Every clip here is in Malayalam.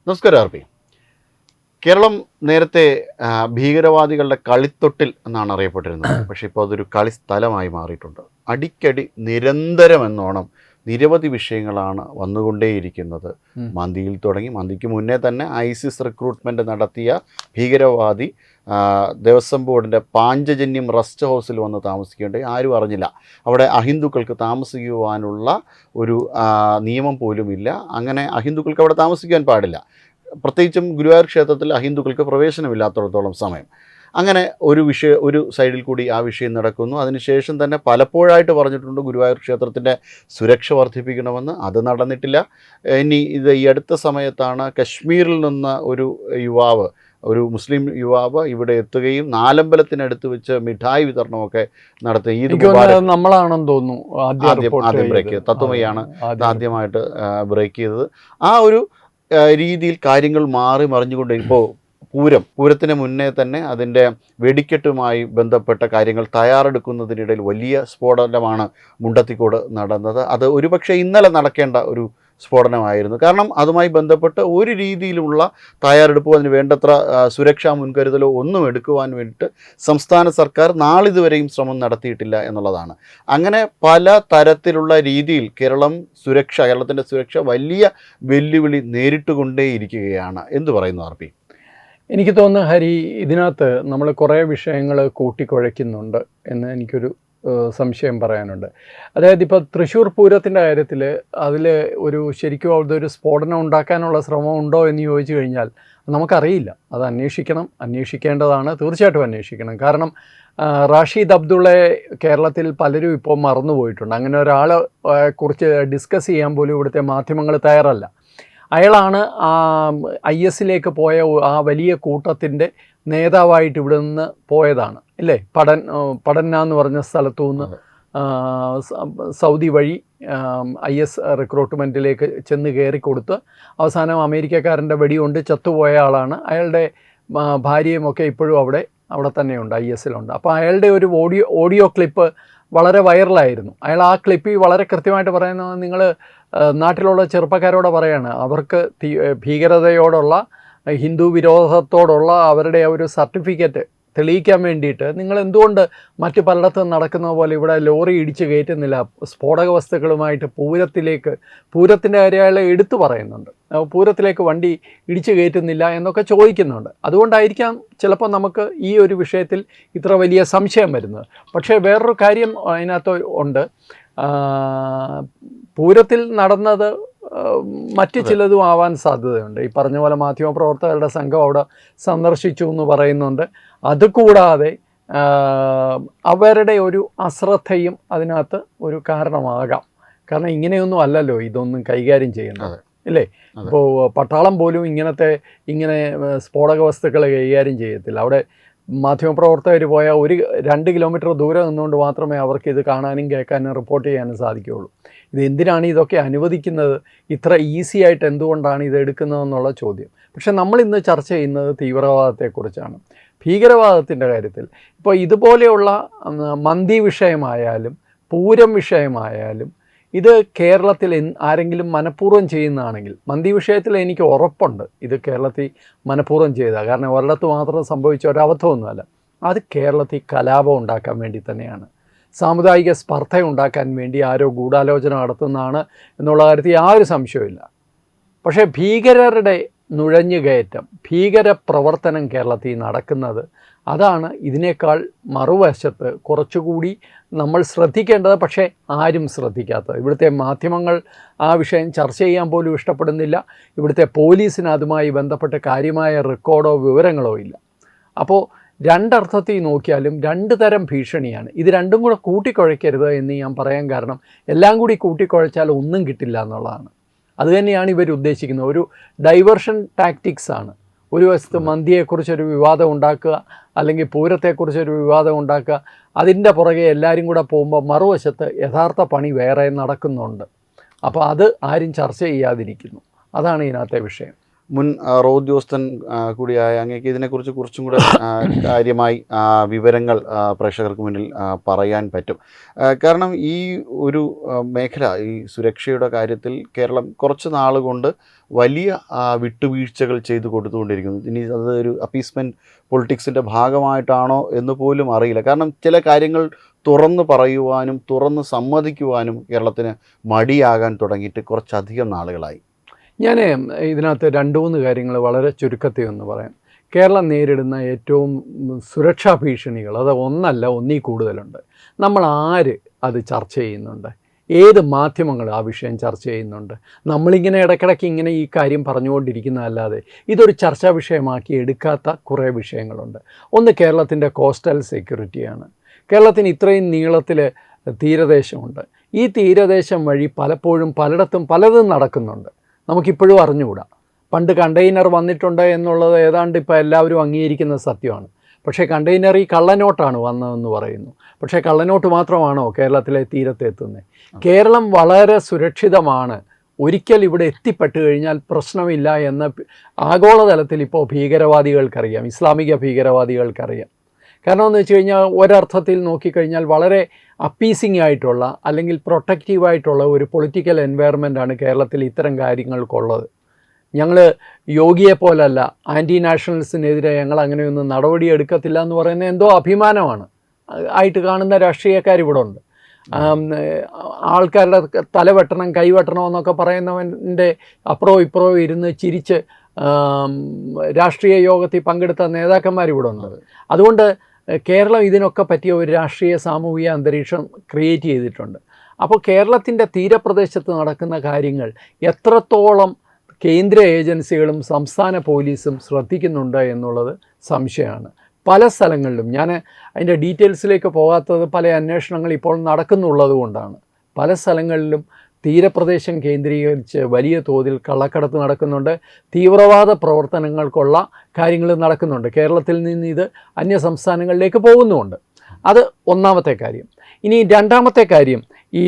നമസ്കാരം ആർ പി. കേരളം നേരത്തെ ഭീകരവാദികളുടെ കളിത്തൊട്ടിൽ എന്നാണ് അറിയപ്പെട്ടിരുന്നത്. പക്ഷേ ഇപ്പോൾ അതൊരു കളിസ്ഥലമായി മാറിയിട്ടുണ്ട്. അടിക്കടി നിരന്തരം എന്നോണം നിരവധി വിഷയങ്ങളാണ് വന്നുകൊണ്ടേയിരിക്കുന്നത്. മന്തിയിൽ തുടങ്ങി, മന്തിക്ക് മുന്നേ തന്നെ ഐസിസ് റിക്രൂട്ട്മെൻറ്റ് നടത്തിയ ഭീകരവാദി ദേവസ്വം ബോർഡിൻ്റെ പാഞ്ചജന്യം റെസ്റ്റ് ഹൗസിൽ വന്ന് താമസിക്കേണ്ടത് ആരും അറിഞ്ഞില്ല. അവിടെ അഹിന്ദുക്കൾക്ക് താമസിക്കുവാനുള്ള ഒരു നിയമം പോലുമില്ല. അങ്ങനെ അഹിന്ദുക്കൾക്ക് അവിടെ താമസിക്കാൻ പാടില്ല. പ്രത്യേകിച്ചും ഗുരുവായൂർ ക്ഷേത്രത്തിൽ അഹിന്ദുക്കൾക്ക് പ്രവേശനമില്ലാത്തിടത്തോളം സമയം. അങ്ങനെ ഒരു സൈഡിൽ കൂടി ആ വിഷയം നടക്കുന്നു. അതിനുശേഷം തന്നെ പലപ്പോഴായിട്ട് പറഞ്ഞിട്ടുണ്ട് ഗുരുവായൂർ ക്ഷേത്രത്തിൻ്റെ സുരക്ഷ വർദ്ധിപ്പിക്കണമെന്ന്. അത് നടന്നിട്ടില്ല. ഇനി ഈ അടുത്ത സമയത്താണ് കശ്മീരിൽ നിന്ന് ഒരു മുസ്ലിം യുവാവ് ഇവിടെ എത്തുകയും നാലമ്പലത്തിനടുത്ത് വെച്ച് മിഠായി വിതരണമൊക്കെ നടത്തി. നമ്മളാണെന്ന് തോന്നുന്നു ആദ്യം ബ്രേക്ക് ചെയ്തത്. തത്വമയാണ് ആദ്യമായിട്ട് ബ്രേക്ക് ചെയ്തത്. ആ ഒരു രീതിയിൽ കാര്യങ്ങൾ മാറി മറിഞ്ഞുകൊണ്ട് ഇപ്പോൾ പൂരത്തിന് മുന്നേ തന്നെ അതിൻ്റെ വെടിക്കെട്ടുമായി ബന്ധപ്പെട്ട കാര്യങ്ങൾ തയ്യാറെടുക്കുന്നതിനിടയിൽ വലിയ സ്ഫോടനമാണ് മുണ്ടത്തിക്കോട് നടന്നത്. അത് ഒരുപക്ഷെ ഇന്നലെ നടക്കേണ്ട ഒരു സ്ഫോടനമായിരുന്നു. കാരണം അതുമായി ബന്ധപ്പെട്ട് ഒരു രീതിയിലുള്ള തയ്യാറെടുപ്പോ അതിന് വേണ്ടത്ര സുരക്ഷാ മുൻകരുതലോ ഒന്നും എടുക്കുവാൻ വേണ്ടിയിട്ട് സംസ്ഥാന സർക്കാർ നാളിതുവരെയും ശ്രമം നടത്തിയിട്ടില്ല എന്നുള്ളതാണ്. അങ്ങനെ പല തരത്തിലുള്ള രീതിയിൽ കേരളത്തിൻ്റെ സുരക്ഷ വലിയ വെല്ലുവിളി നേരിട്ടുകൊണ്ടേയിരിക്കുകയാണ്. എന്തു പറയുന്നു ആർ പി? എനിക്ക് തോന്നുന്നു ഹരി, ഇതിനകത്ത് നമ്മൾ കുറേ വിഷയങ്ങൾ കൂട്ടിക്കുഴയ്ക്കുന്നുണ്ട് എന്ന് എനിക്കൊരു സംശയം പറയാനുണ്ട്. അതായത് ഇപ്പോൾ തൃശ്ശൂർ പൂരത്തിൻ്റെ കാര്യത്തിൽ ശരിക്കും അതൊരു സ്ഫോടനം ഉണ്ടാക്കാനുള്ള ശ്രമം ഉണ്ടോ എന്ന് ചോദിച്ചു കഴിഞ്ഞാൽ നമുക്കറിയില്ല. അത് അന്വേഷിക്കേണ്ടതാണ്, തീർച്ചയായിട്ടും അന്വേഷിക്കണം. കാരണം റാഷിദ് അബ്ദുള്ളയെ കേരളത്തിൽ പലരും ഇപ്പോൾ മറന്നുപോയിട്ടുണ്ട്. അങ്ങനെ ഒരാളെ കുറിച്ച് ഡിസ്കസ് ചെയ്യാൻ പോലും ഇവിടുത്തെ മാധ്യമങ്ങൾ തയ്യാറല്ല. അയാളാണ് IS പോയ ആ വലിയ കൂട്ടത്തിൻ്റെ നേതാവായിട്ട് ഇവിടെ നിന്ന് പോയതാണ് അല്ലേ. പടന്ന എന്ന് പറഞ്ഞ സ്ഥലത്തു നിന്ന് സൗദി വഴി IS റിക്രൂട്ട്മെൻറ്റിലേക്ക് ചെന്ന് കയറിക്കൊടുത്ത് അവസാനം അമേരിക്കക്കാരൻ്റെ വെടികൊണ്ട് ചത്തുപോയ ആളാണ്. അയാളുടെ ഭാര്യയുമൊക്കെ ഇപ്പോഴും അവിടെ തന്നെയുണ്ട്, ISലുണ്ട്. അപ്പോൾ അയാളുടെ ഒരു ഓഡിയോ ക്ലിപ്പ് വളരെ വൈറലായിരുന്നു. അയാൾ ആ ക്ലിപ്പിൽ വളരെ കൃത്യമായിട്ട് പറയുന്നത്, നിങ്ങൾ നാട്ടിലുള്ള ചെറുപ്പക്കാരോട് പറയാണ്, അവർക്ക് ഭീകരതയോടുള്ള ഹിന്ദു വിരോധത്തോടുള്ള അവരുടെ ഒരു സർട്ടിഫിക്കറ്റ് തെളിയിക്കാൻ വേണ്ടിയിട്ട് നിങ്ങൾ എന്തുകൊണ്ട് മറ്റു പലയിടത്തും നടക്കുന്ന പോലെ ഇവിടെ ലോറി ഇടിച്ച് കയറ്റുന്നില്ല, സ്ഫോടക വസ്തുക്കളുമായിട്ട് പൂരത്തിൻ്റെ കാര്യം അയാൾ എടുത്തു പറയുന്നുണ്ട്, പൂരത്തിലേക്ക് വണ്ടി ഇടിച്ച് കയറ്റുന്നില്ല എന്നൊക്കെ ചോദിക്കുന്നുണ്ട്. അതുകൊണ്ടായിരിക്കാം ചിലപ്പോൾ നമുക്ക് ഈ ഒരു വിഷയത്തിൽ ഇത്ര വലിയ സംശയം വരുന്നത്. പക്ഷേ വേറൊരു കാര്യം അതിനകത്ത് ഉണ്ട്. പൂരത്തിൽ നടന്നത് മറ്റു ചിലതും ആവാൻ സാധ്യതയുണ്ട്. ഈ പറഞ്ഞ പോലെ മാധ്യമപ്രവർത്തകരുടെ സംഘം അവിടെ സന്ദർശിച്ചു എന്ന് പറയുന്നുണ്ട്. അതുകൂടാതെ അവരുടെ ഒരു അശ്രദ്ധയും അതിനകത്ത് ഒരു കാരണമാകാം. കാരണം ഇങ്ങനെയൊന്നും അല്ലല്ലോ ഇതൊന്നും കൈകാര്യം ചെയ്യുന്നത് അല്ലേ. ഇപ്പോൾ പട്ടാളം പോലും ഇങ്ങനെ സ്ഫോടക വസ്തുക്കൾ കൈകാര്യം ചെയ്യത്തില്ല. അവിടെ മാധ്യമപ്രവർത്തകർ പോയാൽ 2 കിലോമീറ്റർ ദൂരെ നിന്നുകൊണ്ട് മാത്രമേ അവർക്ക് ഇത് കാണാനും കേൾക്കാനും റിപ്പോർട്ട് ചെയ്യാനും സാധിക്കുകയുള്ളൂ. എന്തിനാണ് ഇതൊക്കെ അനുവദിക്കുന്നത്? ഇത്ര ഈസി ആയിട്ട് എന്തുകൊണ്ടാണ് ഇത് എടുക്കുന്നതെന്നുള്ള ചോദ്യം. പക്ഷെ നമ്മളിന്ന് ചർച്ച ചെയ്യുന്നത് തീവ്രവാദത്തെക്കുറിച്ചാണ്. ഭീകരവാദത്തിൻ്റെ കാര്യത്തിൽ ഇപ്പോൾ ഇതുപോലെയുള്ള മന്തി വിഷയമായാലും പൂരം വിഷയമായാലും ഇത് കേരളത്തിൽ ആരെങ്കിലും മനഃപൂർവ്വം ചെയ്യുന്നതാണെങ്കിൽ, മന്തി വിഷയത്തിൽ എനിക്ക് ഉറപ്പുണ്ട് ഇത് കേരളത്തിൽ മനഃപൂർവ്വം ചെയ്തതാണ്. കാരണം ഒരിടത്ത് മാത്രം സംഭവിച്ച ഒരബദ്ധമൊന്നുമല്ല. അത് കേരളത്തിൽ കലാപം ഉണ്ടാക്കാൻ വേണ്ടി തന്നെയാണ്, സാമുദായിക സ്പർദ്ധ ഉണ്ടാക്കാൻ വേണ്ടി ആരോ ഗൂഢാലോചന നടത്തുന്നതാണ് എന്നുള്ള കാര്യത്തിൽ യാതൊരു സംശയമില്ല. പക്ഷേ ഭീകരരുടെ നുഴഞ്ഞുകയറ്റം, ഭീകര പ്രവർത്തനം കേരളത്തിൽ നടക്കുന്നത്, അതാണ് ഇതിനേക്കാൾ മറുവശത്ത് കുറച്ചുകൂടി നമ്മൾ ശ്രദ്ധിക്കേണ്ടത്, പക്ഷേ ആരും ശ്രദ്ധിക്കാത്തത്. ഇവിടുത്തെ മാധ്യമങ്ങൾ ആ വിഷയം ചർച്ച ചെയ്യാൻ പോലും ഇഷ്ടപ്പെടുന്നില്ല. ഇവിടുത്തെ പോലീസിന് അതുമായി ബന്ധപ്പെട്ട് കാര്യമായ റെക്കോർഡോ വിവരങ്ങളോ ഇല്ല. അപ്പോൾ രണ്ടർത്ഥത്തിൽ നോക്കിയാലും 2 തരം ഭീഷണിയാണ്. ഇത് രണ്ടും കൂടെ കൂട്ടിക്കുഴയ്ക്കരുത് എന്ന് ഞാൻ പറയാൻ കാരണം, എല്ലാം കൂടി കൂട്ടിക്കുഴച്ചാൽ ഒന്നും കിട്ടില്ല എന്നുള്ളതാണ്. അതുതന്നെയാണ് ഇവർ ഉദ്ദേശിക്കുന്നത്. ഒരു ഡൈവേർഷൻ ടാക്ടിക്സ് ആണ്. ഒരു വശത്ത് മന്തിയെക്കുറിച്ചൊരു വിവാദം ഉണ്ടാക്കുക, അല്ലെങ്കിൽ പൂരത്തെക്കുറിച്ചൊരു വിവാദം ഉണ്ടാക്കുക, അതിൻ്റെ പുറകെ എല്ലാവരും കൂടെ പോകുമ്പോൾ മറുവശത്ത് യഥാർത്ഥ പണി വേറെ നടക്കുന്നുണ്ട്. അപ്പോൾ അത് ആരും ചർച്ച ചെയ്യാതിരിക്കുന്നു. അതാണ് ഇതിനകത്തെ വിഷയം. മുൻ റോ ഉദ്യോഗസ്ഥൻ കൂടിയായ അങ്ങേക്ക് ഇതിനെക്കുറിച്ച് കുറച്ചും കൂടെ കാര്യമായി വിവരങ്ങൾ പ്രേക്ഷകർക്ക് മുന്നിൽ പറയാൻ പറ്റും. കാരണം ഈ ഒരു മേഖല, ഈ സുരക്ഷയുടെ കാര്യത്തിൽ കേരളം കുറച്ച് നാളുകൊണ്ട് വലിയ വിട്ടുവീഴ്ചകൾ ചെയ്തു കൊടുത്തുകൊണ്ടിരിക്കുന്നു. ഇനി അതൊരു അപ്പീസ്മെൻറ്റ് പൊളിറ്റിക്സിൻ്റെ ഭാഗമായിട്ടാണോ എന്ന് പോലും അറിയില്ല. കാരണം ചില കാര്യങ്ങൾ തുറന്ന് പറയുവാനും തുറന്ന് സമ്മതിക്കുവാനും കേരളത്തിന് മടിയാകാൻ തുടങ്ങിയിട്ട് കുറച്ചധികം നാളുകളായി. ഞാൻ ഇതിനകത്ത് 2-3 കാര്യങ്ങൾ വളരെ ചുരുക്കത്തിൽ ഒന്ന് പറയാം. കേരളം നേരിടുന്ന ഏറ്റവും സുരക്ഷാ ഭീഷണികൾ അത് ഒന്നല്ല, ഒന്നിൽ കൂടുതലുണ്ട്. നമ്മൾ ആര് അത് ചർച്ച ചെയ്യുന്നുണ്ട്? ഏത് മാധ്യമങ്ങൾ ആ വിഷയം ചർച്ച ചെയ്യുന്നുണ്ട്? നമ്മളിങ്ങനെ ഇടയ്ക്കിടയ്ക്ക് ഇങ്ങനെ ഈ കാര്യം പറഞ്ഞുകൊണ്ടിരിക്കുന്നതല്ലാതെ ഇതൊരു ചർച്ചാ വിഷയമാക്കി എടുക്കാത്ത കുറേ വിഷയങ്ങളുണ്ട്. ഒന്ന് കേരളത്തിൻ്റെ കോസ്റ്റൽ സെക്യൂരിറ്റിയാണ്. കേരളത്തിന് ഇത്രയും നീളത്തിൽ തീരദേശമുണ്ട്. ഈ തീരദേശം വഴി പലപ്പോഴും പലയിടത്തും പലതും നടക്കുന്നുണ്ട്, നമുക്കിപ്പോഴും അറിഞ്ഞുകൂടാ. പണ്ട് കണ്ടെയ്നർ വന്നിട്ടുണ്ട് എന്നുള്ളത് ഏതാണ്ട് ഇപ്പോൾ എല്ലാവരും അംഗീകരിക്കുന്ന സത്യമാണ്. പക്ഷേ കണ്ടെയ്നർ ഈ കള്ളനോട്ടാണ് വന്നതെന്ന് പറയുന്നു. പക്ഷേ കള്ളനോട്ട് മാത്രമാണോ കേരളത്തിലെ തീരത്തെത്തുന്നത്? കേരളം വളരെ സുരക്ഷിതമാണ്, ഒരിക്കൽ ഇവിടെ എത്തിപ്പെട്ട് കഴിഞ്ഞാൽ പ്രശ്നമില്ല എന്ന് ആഗോളതലത്തിൽ ഇപ്പോൾ ഭീകരവാദികൾക്കറിയാം, ഇസ്ലാമിക ഭീകരവാദികൾക്കറിയാം. കാരണം എന്ന് വെച്ച് കഴിഞ്ഞാൽ ഒരർത്ഥത്തിൽ നോക്കിക്കഴിഞ്ഞാൽ വളരെ അപ്പീസിങ് ആയിട്ടുള്ള അല്ലെങ്കിൽ പ്രൊട്ടക്റ്റീവായിട്ടുള്ള ഒരു പൊളിറ്റിക്കൽ എൻവയറമെൻ്റാണ് കേരളത്തിൽ ഇത്തരം കാര്യങ്ങൾക്കുള്ളത്. ഞങ്ങൾ യോഗിയെ പോലല്ല, ആൻറ്റി നാഷണൽസിനെതിരെ ഞങ്ങൾ അങ്ങനെയൊന്നും നടപടി എടുക്കത്തില്ല എന്ന് പറയുന്നത് എന്തോ അഭിമാനമാണ് ആയിട്ട് കാണുന്ന രാഷ്ട്രീയക്കാർ ഇവിടെ ഉണ്ട്. ആൾക്കാരുടെ തല വെട്ടണം, കൈ വെട്ടണം എന്നൊക്കെ പറയുന്നവൻ്റെ അപ്പുറവും ഇപ്പുറവും ഇരുന്ന് ചിരിച്ച് രാഷ്ട്രീയ യോഗത്തിൽ പങ്കെടുത്ത നേതാക്കന്മാരിവിടെ ഉണ്ട്. അതുകൊണ്ട് കേരളം ഇതിനൊക്കെ പറ്റിയ ഒരു രാഷ്ട്രീയ സാമൂഹിക അന്തരീക്ഷം ക്രിയേറ്റ് ചെയ്തിട്ടുണ്ട്. അപ്പോൾ കേരളത്തിൻ്റെ തീരപ്രദേശത്ത് നടക്കുന്ന കാര്യങ്ങൾ എത്രത്തോളം കേന്ദ്ര ഏജൻസികളും സംസ്ഥാന പോലീസും ശ്രദ്ധിക്കുന്നുണ്ട് എന്നുള്ളത് സംശയമാണ്. പല സ്ഥലങ്ങളിലും, ഞാൻ അതിൻ്റെ ഡീറ്റെയിൽസിലേക്ക് പോകാത്തത് പല അന്വേഷണങ്ങൾ ഇപ്പോൾ നടക്കുന്നുള്ളത് കൊണ്ടാണ്. പല സ്ഥലങ്ങളിലും തീരപ്രദേശം കേന്ദ്രീകരിച്ച് വലിയ തോതിൽ കള്ളക്കടത്ത് നടക്കുന്നുണ്ട്, തീവ്രവാദ പ്രവർത്തനങ്ങൾക്കുള്ള കാര്യങ്ങൾ നടക്കുന്നുണ്ട്. കേരളത്തിൽ നിന്ന് ഇത് അന്യ സംസ്ഥാനങ്ങളിലേക്ക് പോകുന്നുമുണ്ട്. അത് ഒന്നാമത്തെ കാര്യം. ഇനി രണ്ടാമത്തെ കാര്യം, ഈ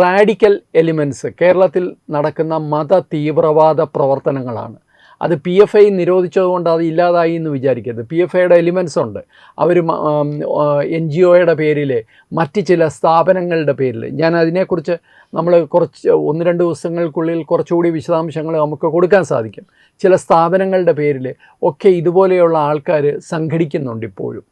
റാഡിക്കൽ എലിമെൻറ്റ്സ് കേരളത്തിൽ നടക്കുന്ന മത തീവ്രവാദ പ്രവർത്തനങ്ങളാണ്. അത് PFI നിരോധിച്ചതുകൊണ്ട് അത് ഇല്ലാതായി എന്ന് വിചാരിക്കരുത്. PFIയുടെ എലിമെൻറ്റ്സ് ഉണ്ട്. അവർ NGOയുടെ പേരിൽ, മറ്റ് ചില സ്ഥാപനങ്ങളുടെ പേരിൽ, ഞാൻ അതിനെക്കുറിച്ച് നമ്മൾ 1-2 ദിവസങ്ങൾക്കുള്ളിൽ കുറച്ചുകൂടി വിശദാംശങ്ങൾ നമുക്ക് കൊടുക്കാൻ സാധിക്കും. ചില സ്ഥാപനങ്ങളുടെ പേരിൽ ഒക്കെ ഇതുപോലെയുള്ള ആൾക്കാർ സംഘടിക്കുന്നുണ്ട് ഇപ്പോഴും.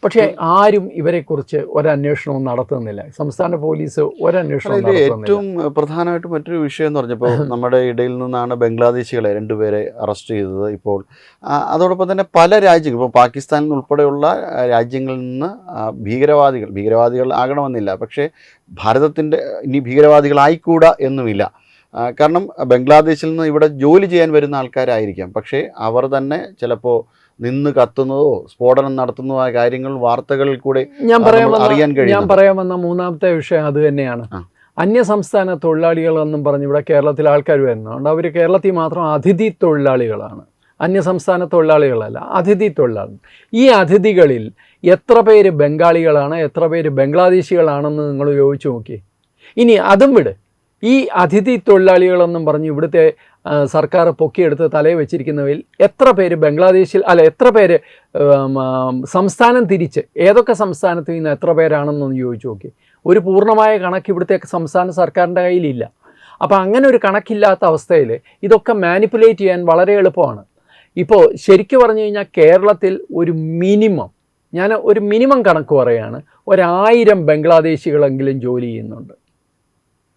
പക്ഷേ ആരും ഇവരെക്കുറിച്ച് ഒരന്വേഷണവും നടത്തുന്നില്ല. സംസ്ഥാന പോലീസ് ഒരന്വേഷണവും നടത്തുന്നില്ല. ഏറ്റവും പ്രധാനമായിട്ട് മറ്റൊരു വിഷയം എന്ന് പറഞ്ഞപ്പോൾ നമ്മുടെ ഇടയിൽ നിന്നാണ് ബംഗ്ലാദേശികളെ 2 പേരെ അറസ്റ്റ് ചെയ്തത്. ഇപ്പോൾ അതോടൊപ്പം തന്നെ പല രാജ്യങ്ങൾ, ഇപ്പോൾ പാകിസ്ഥാനിൽ ഉൾപ്പെടെയുള്ള രാജ്യങ്ങളിൽ നിന്ന് ഭീകരവാദികൾ ആകണമെന്നില്ല, പക്ഷേ ഭാരതത്തിൻ്റെ ഇനി ഭീകരവാദികളായിക്കൂടാ എന്നുമില്ല. കാരണം ബംഗ്ലാദേശിൽ നിന്ന് ഇവിടെ ജോലി ചെയ്യാൻ വരുന്ന ആൾക്കാരായിരിക്കാം, പക്ഷേ അവർ തന്നെ ചിലപ്പോൾ നിന്ന് കത്തുന്നതോ സ്ഫോടനം നടത്തുന്നതോ കാര്യങ്ങൾ വാർത്തകളിൽ കൂടെ അറിയാൻ കഴിയും. ഞാൻ പറയാമെന്ന മൂന്നാമത്തെ വിഷയം അത് തന്നെയാണ്. അന്യസംസ്ഥാന തൊഴിലാളികളെന്നും പറഞ്ഞ് ഇവിടെ കേരളത്തിൽ ആൾക്കാർ വരുന്നുണ്ട്. അവർ കേരളത്തിൽ മാത്രം അതിഥി തൊഴിലാളികളാണ്, അന്യസംസ്ഥാന തൊഴിലാളികളല്ല, അതിഥി തൊഴിലാളികൾ. ഈ അതിഥികളിൽ എത്ര പേര് ബംഗാളികളാണ്, എത്ര പേര് ബംഗ്ലാദേശികളാണെന്ന് നിങ്ങൾ ചോദിച്ചു നോക്കി. ഇനി അതും വിട്, ഈ അതിഥി തൊഴിലാളികളെന്നും പറഞ്ഞ് ഇവിടുത്തെ സർക്കാർ പൊക്കിയെടുത്ത് തലയിൽ വെച്ചിരിക്കുന്നവയിൽ എത്ര പേര് ബംഗ്ലാദേശിൽ, എത്ര പേര് സംസ്ഥാനം തിരിച്ച് ഏതൊക്കെ സംസ്ഥാനത്ത് നിന്ന് എത്ര പേരാണെന്നൊന്ന് ചോദിച്ചു നോക്കി. ഒരു പൂർണ്ണമായ കണക്ക് ഇവിടുത്തെ സംസ്ഥാന സർക്കാരിൻ്റെ കയ്യിലില്ല. അപ്പോൾ അങ്ങനെ ഒരു കണക്കില്ലാത്ത അവസ്ഥയിൽ ഇതൊക്കെ മാനിപ്പുലേറ്റ് ചെയ്യാൻ വളരെ എളുപ്പമാണ്. ഇപ്പോൾ ശരിക്കും പറഞ്ഞു കഴിഞ്ഞാൽ കേരളത്തിൽ ഒരു മിനിമം കണക്ക് പറയുകയാണ്, 1000 ബംഗ്ലാദേശികളെങ്കിലും ജോലി ചെയ്യുന്നുണ്ട്.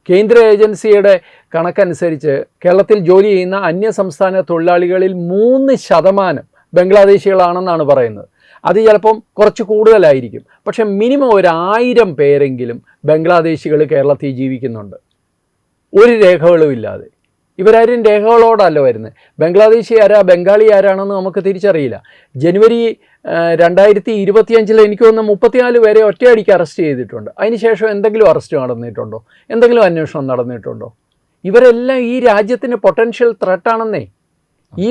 കേന്ദ്ര ഏജൻസിയുടെ കണക്കനുസരിച്ച് കേരളത്തിൽ ജോലി ചെയ്യുന്ന അന്യസംസ്ഥാന തൊഴിലാളികളിൽ 3% ബംഗ്ലാദേശികളാണെന്നാണ് പറയുന്നത്. അത് ചിലപ്പം കുറച്ച് കൂടുതലായിരിക്കും, പക്ഷേ മിനിമം 1000 പേരെങ്കിലും ബംഗ്ലാദേശികൾ കേരളത്തിൽ ജീവിക്കുന്നുണ്ട്, ഒരു രേഖകളും ഇല്ലാതെ. ഇവരാരും രേഖകളോടല്ല വരുന്നത്. ബംഗ്ലാദേശി ആരാ ബംഗാളി ആരാണെന്ന് നമുക്ക് തിരിച്ചറിയില്ല. ജനുവരി 2025 എനിക്ക് തോന്നുന്നു 34 പേരെ ഒറ്റയടിക്ക് അറസ്റ്റ് ചെയ്തിട്ടുണ്ട്. അതിനുശേഷം എന്തെങ്കിലും അറസ്റ്റ് നടന്നിട്ടുണ്ടോ? എന്തെങ്കിലും അന്വേഷണം നടന്നിട്ടുണ്ടോ? ഇവരെല്ലാം ഈ രാജ്യത്തിന് പൊട്ടൻഷ്യൽ ത്രെട്ടാണെന്നേ. ഈ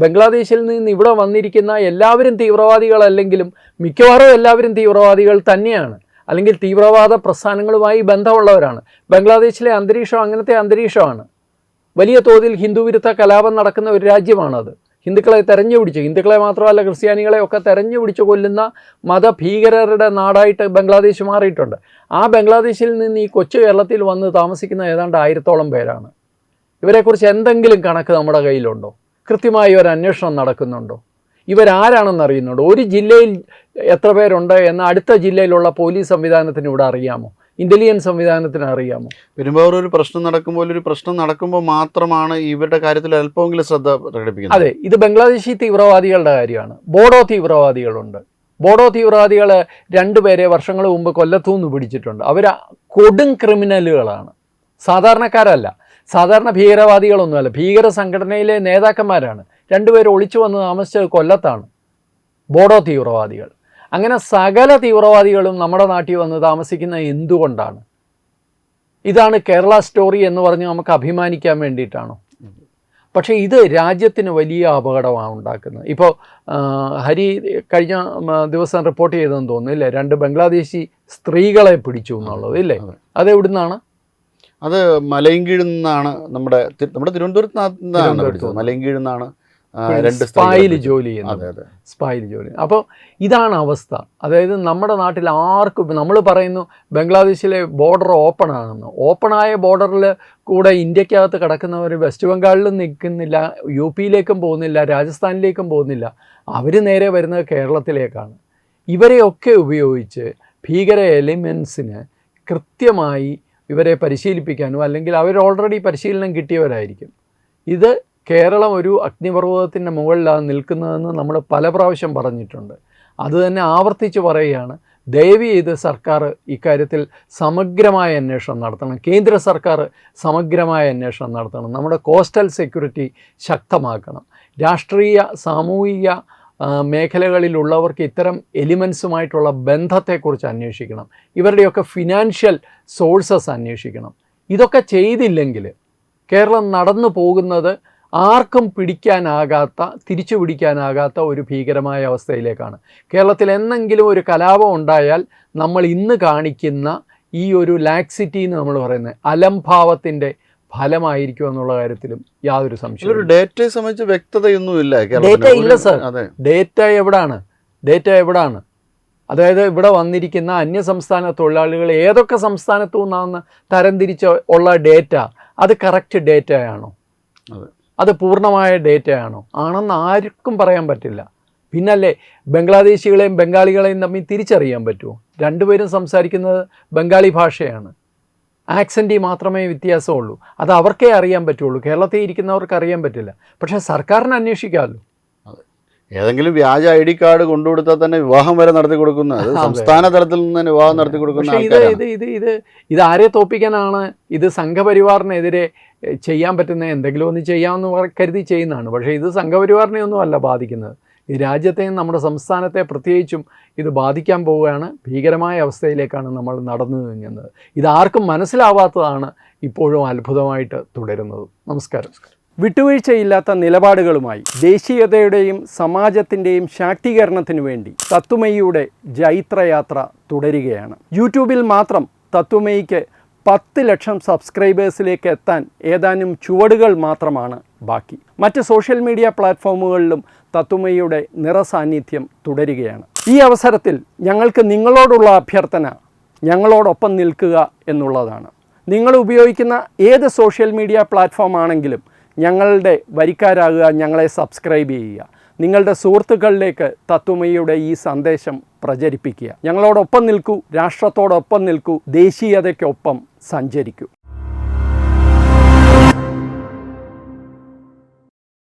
ബംഗ്ലാദേശിൽ നിന്ന് ഇവിടെ വന്നിരിക്കുന്ന എല്ലാവരും തീവ്രവാദികളല്ലെങ്കിലും മിക്കവാറും എല്ലാവരും തീവ്രവാദികൾ തന്നെയാണ്, അല്ലെങ്കിൽ തീവ്രവാദ പ്രസ്ഥാനങ്ങളുമായി ബന്ധമുള്ളവരാണ്. ബംഗ്ലാദേശിലെ അന്തരീക്ഷം അങ്ങനത്തെ അന്തരീക്ഷമാണ്. വലിയ തോതിൽ ഹിന്ദു വിരുദ്ധ കലാപം നടക്കുന്ന ഒരു രാജ്യമാണത്. ഹിന്ദുക്കളെ തെരഞ്ഞുപിടിച്ച്, ഹിന്ദുക്കളെ മാത്രമല്ല ക്രിസ്ത്യാനികളെ ഒക്കെ തെരഞ്ഞുപിടിച്ച് കൊല്ലുന്ന മതഭീകരരുടെ നാടായിട്ട് ബംഗ്ലാദേശ് മാറിയിട്ടുണ്ട്. ആ ബംഗ്ലാദേശിൽ നിന്ന് ഈ കൊച്ചു കേരളത്തിൽ വന്ന് താമസിക്കുന്ന ഏതാണ്ട് 1000-ഓളം പേരാണ്. ഇവരെക്കുറിച്ച് എന്തെങ്കിലും കണക്ക് നമ്മുടെ കയ്യിലുണ്ടോ? കൃത്യമായി ഒരു അന്വേഷണം നടക്കുന്നുണ്ടോ? ഇവരാരാണെന്ന് അറിയുന്നുണ്ടോ? ഒരു ജില്ലയിൽ എത്ര പേരുണ്ട് എന്ന് അടുത്ത ജില്ലയിലുള്ള പോലീസ് സംവിധാനത്തിന് ഇവിടെ അറിയാമോ? ഇന്റലിജൻസ് സംവിധാനത്തിന് അറിയാമോ? പെരുമ്പാവൂർ ഒരു പ്രശ്നം നടക്കുമ്പോൾ മാത്രമാണ് ഇവരുടെ കാര്യത്തിൽ അല്പമെങ്കിലും ശ്രദ്ധ പ്രകടിപ്പിക്കുന്നത്. അതെ, ഇത് ബംഗ്ലാദേശി തീവ്രവാദികളുടെ കാര്യമാണ്. ബോഡോ തീവ്രവാദികളുണ്ട്. ബോഡോ തീവ്രവാദികൾ 2 പേരെ വർഷങ്ങൾ മുമ്പ് കൊല്ലത്തുനിന്ന് പിടിച്ചിട്ടുണ്ട്. അവർ കൊടും ക്രിമിനലുകളാണ്, സാധാരണക്കാരല്ല, സാധാരണ ഭീകരവാദികളൊന്നുമല്ല, ഭീകര സംഘടനയിലെ നേതാക്കന്മാരാണ്. 2 പേര് ഒളിച്ചു വന്ന് താമസിച്ചത് കൊല്ലത്താണ്, ബോഡോ തീവ്രവാദികൾ. അങ്ങനെ സകല തീവ്രവാദികളും നമ്മുടെ നാട്ടിൽ വന്ന് താമസിക്കുന്നത് എന്തുകൊണ്ടാണ്? ഇതാണ് കേരള സ്റ്റോറി എന്ന് പറഞ്ഞ് നമുക്ക് അഭിമാനിക്കാൻ വേണ്ടിയിട്ടാണോ? പക്ഷേ ഇത് രാജ്യത്തിന് വലിയ അപകടമാണ് ഉണ്ടാക്കുന്നത്. ഇപ്പോൾ ഹരി കഴിഞ്ഞ ദിവസം റിപ്പോർട്ട് ചെയ്തതെന്ന് തോന്നുന്നു ഇല്ലേ, 2 ബംഗ്ലാദേശി സ്ത്രീകളെ പിടിച്ചു എന്നുള്ളത് ഇല്ലേ? അതെവിടുന്നാണ്? അത് മലയൻകീഴിൽ നിന്നാണ്. നമ്മുടെ തിരുവനന്തപുരത്ത് മലയൻകീഴിൽ നിന്നാണ് സ്പായിൽ ജോലി ചെയ്യുന്നത്. സ്പായിൽ ജോലി. അപ്പോൾ ഇതാണ് അവസ്ഥ. അതായത് നമ്മുടെ നാട്ടിൽ ആർക്കും, നമ്മൾ പറയുന്നു ബംഗ്ലാദേശിലെ ബോർഡർ ഓപ്പൺ ആണെന്ന്. ഓപ്പണായ ബോർഡറിൽ കൂടെ ഇന്ത്യക്കകത്ത് കിടക്കുന്നവർ വെസ്റ്റ് ബംഗാളിലും നിൽക്കുന്നില്ല, യു പിയിലേക്കും പോകുന്നില്ല, രാജസ്ഥാനിലേക്കും പോകുന്നില്ല. അവർ നേരെ വരുന്നത് കേരളത്തിലേക്കാണ്. ഇവരെയൊക്കെ ഉപയോഗിച്ച് ഭീകര എലിമെൻസിന് കൃത്യമായി ഇവരെ പരിശീലിപ്പിക്കാനോ, അല്ലെങ്കിൽ അവർ ഓൾറെഡി പരിശീലനം കിട്ടിയവരായിരിക്കും. ഇത് കേരളം ഒരു അഗ്നിപർവ്വതത്തിൻ്റെ മുകളിലാണ് നിൽക്കുന്നതെന്ന് നമ്മൾ പല പ്രാവശ്യം പറഞ്ഞിട്ടുണ്ട്. അതുതന്നെ ആവർത്തിച്ച് പറയുകയാണ്. ദയവ് ചെയ്ത് സർക്കാർ ഇക്കാര്യത്തിൽ സമഗ്രമായ അന്വേഷണം നടത്തണം. കേന്ദ്ര സർക്കാർ സമഗ്രമായ അന്വേഷണം നടത്തണം. നമ്മുടെ കോസ്റ്റൽ സെക്യൂരിറ്റി ശക്തമാക്കണം. രാഷ്ട്രീയ സാമൂഹിക മേഖലകളിലുള്ളവർക്ക് ഇത്തരം എലിമെൻസുമായിട്ടുള്ള ബന്ധത്തെക്കുറിച്ച് അന്വേഷിക്കണം. ഇവരുടെയൊക്കെ ഫിനാൻഷ്യൽ സോഴ്സസ് അന്വേഷിക്കണം. ഇതൊക്കെ ചെയ്തില്ലെങ്കിൽ കേരളം നടന്നു പോകുന്നത് ആർക്കും പിടിക്കാനാകാത്ത, തിരിച്ചു പിടിക്കാനാകാത്ത ഒരു ഭീകരമായ അവസ്ഥയിലേക്കാണ്. കേരളത്തിൽ എന്തെങ്കിലും ഒരു കലാപം ഉണ്ടായാൽ നമ്മൾ ഇന്ന് കാണിക്കുന്ന ഈ ഒരു ലാക്സിറ്റി എന്ന് നമ്മൾ പറയുന്നത് അലംഭാവത്തിൻ്റെ ഫലമായിരിക്കും എന്നുള്ള കാര്യത്തിലും യാതൊരു സംശയവും. ഒരു ഡേറ്റയെ സംബന്ധിച്ച് വ്യക്തതയൊന്നുമില്ല. ഡേറ്റ ഇല്ല സർ. ഡേറ്റ എവിടാണ്? അതായത് ഇവിടെ വന്നിരിക്കുന്ന അന്യസംസ്ഥാന തൊഴിലാളികൾ ഏതൊക്കെ സംസ്ഥാനത്തു നിന്നാണെന്ന് തരംതിരിച്ച് ഉള്ള ഡേറ്റ, അത് കറക്റ്റ് ഡേറ്റയാണോ? അത് പൂർണ്ണമായ ഡേറ്റയാണോ? ആണെന്ന് ആർക്കും പറയാൻ പറ്റില്ല. പിന്നല്ലേ ബംഗ്ലാദേശികളെയും ബംഗാളികളെയും തമ്മിൽ തിരിച്ചറിയാൻ പറ്റുമോ? 2 പേരും സംസാരിക്കുന്നത് ബംഗാളി ഭാഷയാണ്. ആക്സൻറ്റിൽ മാത്രമേ വ്യത്യാസമുള്ളൂ. അത് അവർക്കേ അറിയാൻ പറ്റുള്ളൂ, കേരളത്തിൽ ഇരിക്കുന്നവർക്ക് അറിയാൻ പറ്റില്ല. പക്ഷേ സർക്കാരിന് അന്വേഷിക്കാമല്ലോ. ഏതെങ്കിലും വ്യാജ ID കാർഡ് കൊണ്ടുകൊടുത്താൽ തന്നെ വിവാഹം വരെ നടത്തി കൊടുക്കുന്നത്, സംസ്ഥാന തലത്തിൽ നിന്ന് തന്നെ വിവാഹം നടത്തി കൊടുക്കുന്ന ഇത് ആരെ തോപ്പിക്കാനാണ്? ഇത് സംഘപരിവാറിനെതിരെ ചെയ്യാൻ പറ്റുന്ന എന്തെങ്കിലും ഒന്ന് ചെയ്യാമെന്ന് കരുതി ചെയ്യുന്നതാണ്. പക്ഷേ ഇത് സംഘപരിവാറിനെ ഒന്നും അല്ല ബാധിക്കുന്നത്. ഈ രാജ്യത്തെയും നമ്മുടെ സംസ്ഥാനത്തെ പ്രത്യേകിച്ചും ഇത് ബാധിക്കാൻ പോവുകയാണ്. ഭീകരമായ അവസ്ഥയിലേക്കാണ് നമ്മൾ നടന്നു നീങ്ങുന്നത്. ഇതാർക്കും മനസ്സിലാവാത്തതാണ് ഇപ്പോഴും അത്ഭുതമായിട്ട് തുടരുന്നത്. നമസ്കാരം. വിട്ടുവീഴ്ചയില്ലാത്ത നിലപാടുകളുമായി ദേശീയതയുടെയും സമാജത്തിൻ്റെയും ശാക്തീകരണത്തിനു വേണ്ടി തത്വമയിയുടെ ജൈത്രയാത്ര തുടരുകയാണ്. യൂട്യൂബിൽ മാത്രം തത്വമയിക്ക് 10 ലക്ഷം സബ്സ്ക്രൈബേഴ്സിലേക്ക് എത്താൻ ഏതാനും ചുവടുകൾ മാത്രമാണ് ബാക്കി. മറ്റ് സോഷ്യൽ മീഡിയ പ്ലാറ്റ്ഫോമുകളിലും തത്വമയിയുടെ നിറസാന്നിധ്യം തുടരുകയാണ്. ഈ അവസരത്തിൽ ഞങ്ങൾക്ക് നിങ്ങളോടുള്ള അഭ്യർത്ഥന ഞങ്ങളോടൊപ്പം നിൽക്കുക എന്നുള്ളതാണ്. നിങ്ങൾ ഉപയോഗിക്കുന്ന ഏത് സോഷ്യൽ മീഡിയ പ്ലാറ്റ്ഫോം ആണെങ്കിലും ഞങ്ങളുടെ വരിക്കാരാകുക, ഞങ്ങളെ സബ്സ്ക്രൈബ് ചെയ്യുക, നിങ്ങളുടെ സുഹൃത്തുക്കളിലേക്ക് തത്വമയിയുടെ ഈ സന്ദേശം പ്രചരിപ്പിക്കുക. ഞങ്ങളോടൊപ്പം നിൽക്കൂ, രാഷ്ട്രത്തോടൊപ്പം നിൽക്കൂ, ദേശീയതയ്ക്കൊപ്പം സഞ്ചരിക്കൂ.